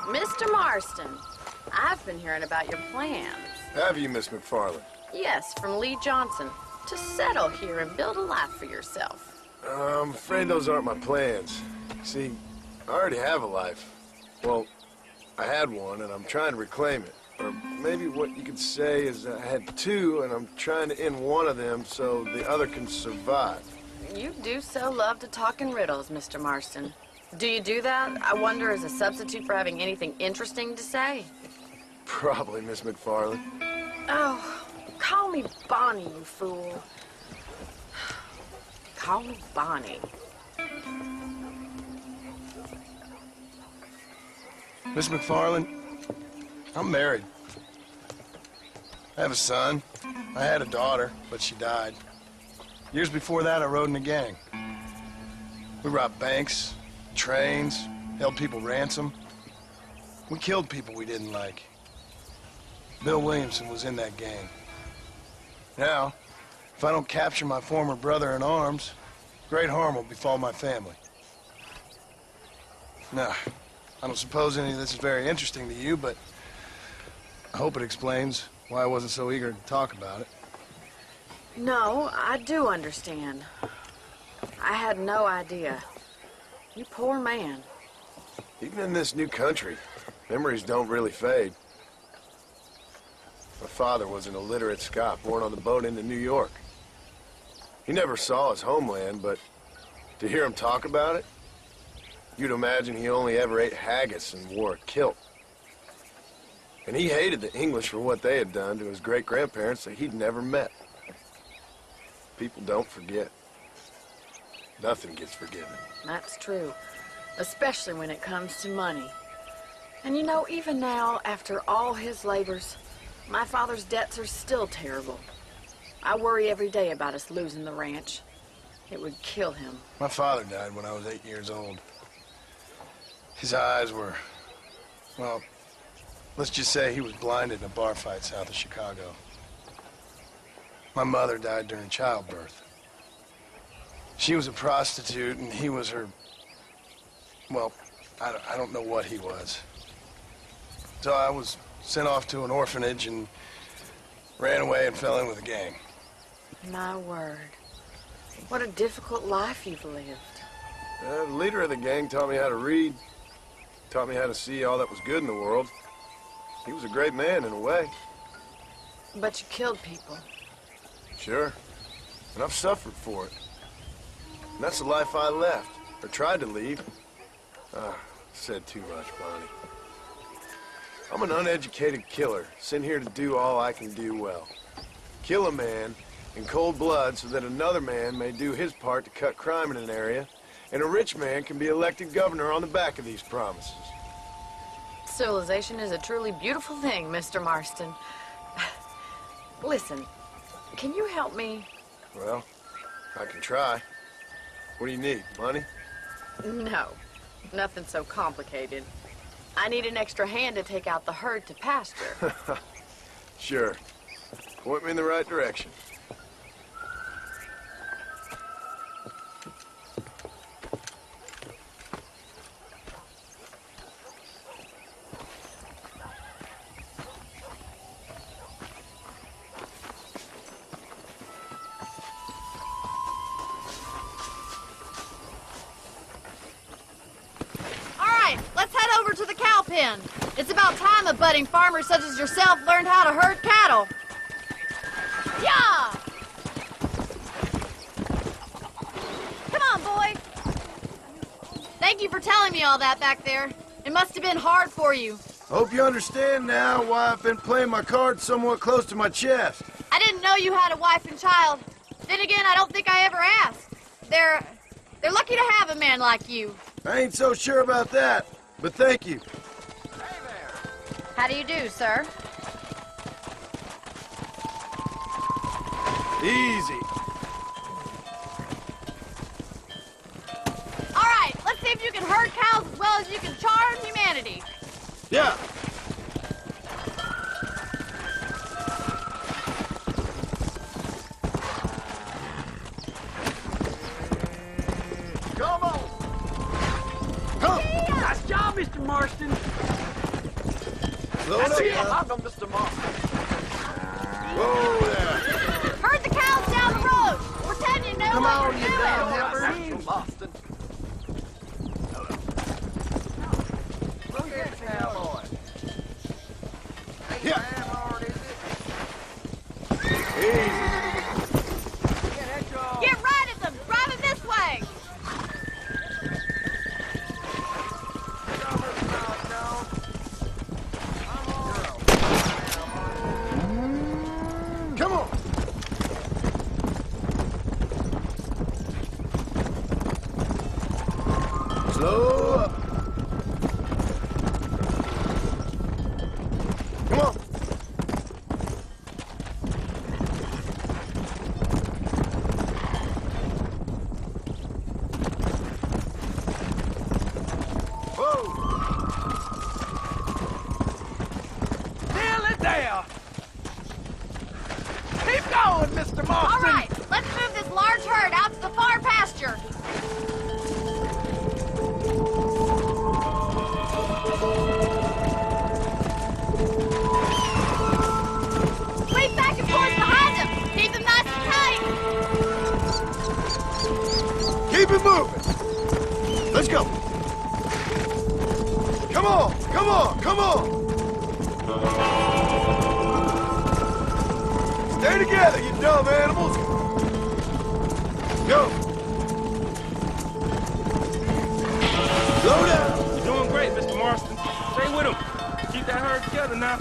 Mr. Marston, I've been hearing about your plans. Have you, Miss MacFarlane? Yes, from Lee Johnson. To settle here and build a life for yourself. I'm afraid those aren't my plans. See, I already have a life. Well, I had one, and I'm trying to reclaim it. Or maybe what you could say is I had two, and I'm trying to end one of them so the other can survive. You do so love to talk in riddles, Mr. Marston. Do you do that, I wonder, as a substitute for having anything interesting to say? Probably, Miss MacFarlane. Oh, call me Bonnie, you fool. Call me Bonnie. Miss MacFarlane, I'm married. I have a son. I had a daughter, but she died. Years before that, I rode in a gang. We robbed banks, trains, held people ransom. We killed people we didn't like. Bill Williamson was in that gang. Now, if I don't capture my former brother in arms, great harm will befall my family. Now, I don't suppose any of this is very interesting to you, but I hope it explains why I wasn't so eager to talk about it. No, I do understand. I had no idea. You poor man. Even in this new country, memories don't really fade. My father was an illiterate Scot born on the boat into New York. He never saw his homeland, but to hear him talk about it, you'd imagine he only ever ate haggis and wore a kilt. And he hated the English for what they had done to his great-grandparents that he'd never met. People don't forget. Nothing gets forgiven. That's true, especially when it comes to money. And you know, even now, after all his labors, my father's debts are still terrible. I worry every day about us losing the ranch. It would kill him. My father died when I was 8 years old. His eyes were, well, let's just say he was blinded in a bar fight south of Chicago. My mother died during childbirth. She was a prostitute, and he was her, well, I don't know what he was. So I was sent off to an orphanage and ran away and fell in with a gang. My word. What a difficult life you've lived. The leader of the gang taught me how to read, taught me how to see all that was good in the world. He was a great man in a way. But you killed people. Sure. And I've suffered for it. And that's the life I left, or tried to leave. Said too much, Bonnie. I'm an uneducated killer, sent here to do all I can do well. Kill a man in cold blood so that another man may do his part to cut crime in an area, and a rich man can be elected governor on the back of these promises. Civilization is a truly beautiful thing, Mr. Marston. Listen, can you help me? Well, I can try. What do you need, money? No, nothing so complicated. I need an extra hand to take out the herd to pasture. Sure. Point me in the right direction. It's about time a budding farmer such as yourself learned how to herd cattle. Yeah! Come on, boy. Thank you for telling me all that back there. It must have been hard for you. Hope you understand now why I've been playing my cards somewhat close to my chest. I didn't know you had a wife and child. Then again, I don't think I ever asked. They're lucky to have a man like you. I ain't so sure about that, but thank you. How do you do, sir? Easy. All right, let's see if you can herd cows as well as you can charm humanity. Yeah. Come on. Come. Nice job, Mr. Marston. Slow it up. Hug him, Mr. Marston. Whoa there. Herd the cows down the road. Pretend you know Come what on, you're you doing. damn heifer. Mr. Marston. Look at this cowboy. Yeah. Get right at them. Drive them this way. Come on. Slow up. Come on. Whoa. Nearly there. Keep going, Mr. Marston. All right, let's move this large herd out to the far pasture. Sweep back and forth behind them. Keep them nice and tight. Keep it moving. Let's go. Come on, come on, come on. Stay together, you dumb animals. Go. Slow down. You're doing great, Mr. Marston. Stay with him. Keep that herd together now.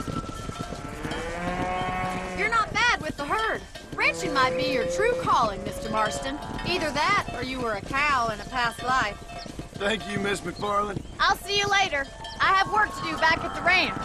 You're not bad with the herd. Ranching might be your true calling, Mr. Marston. Either that, or you were a cow in a past life. Thank you, Miss MacFarlane. I'll see you later. I have work to do back at the ranch.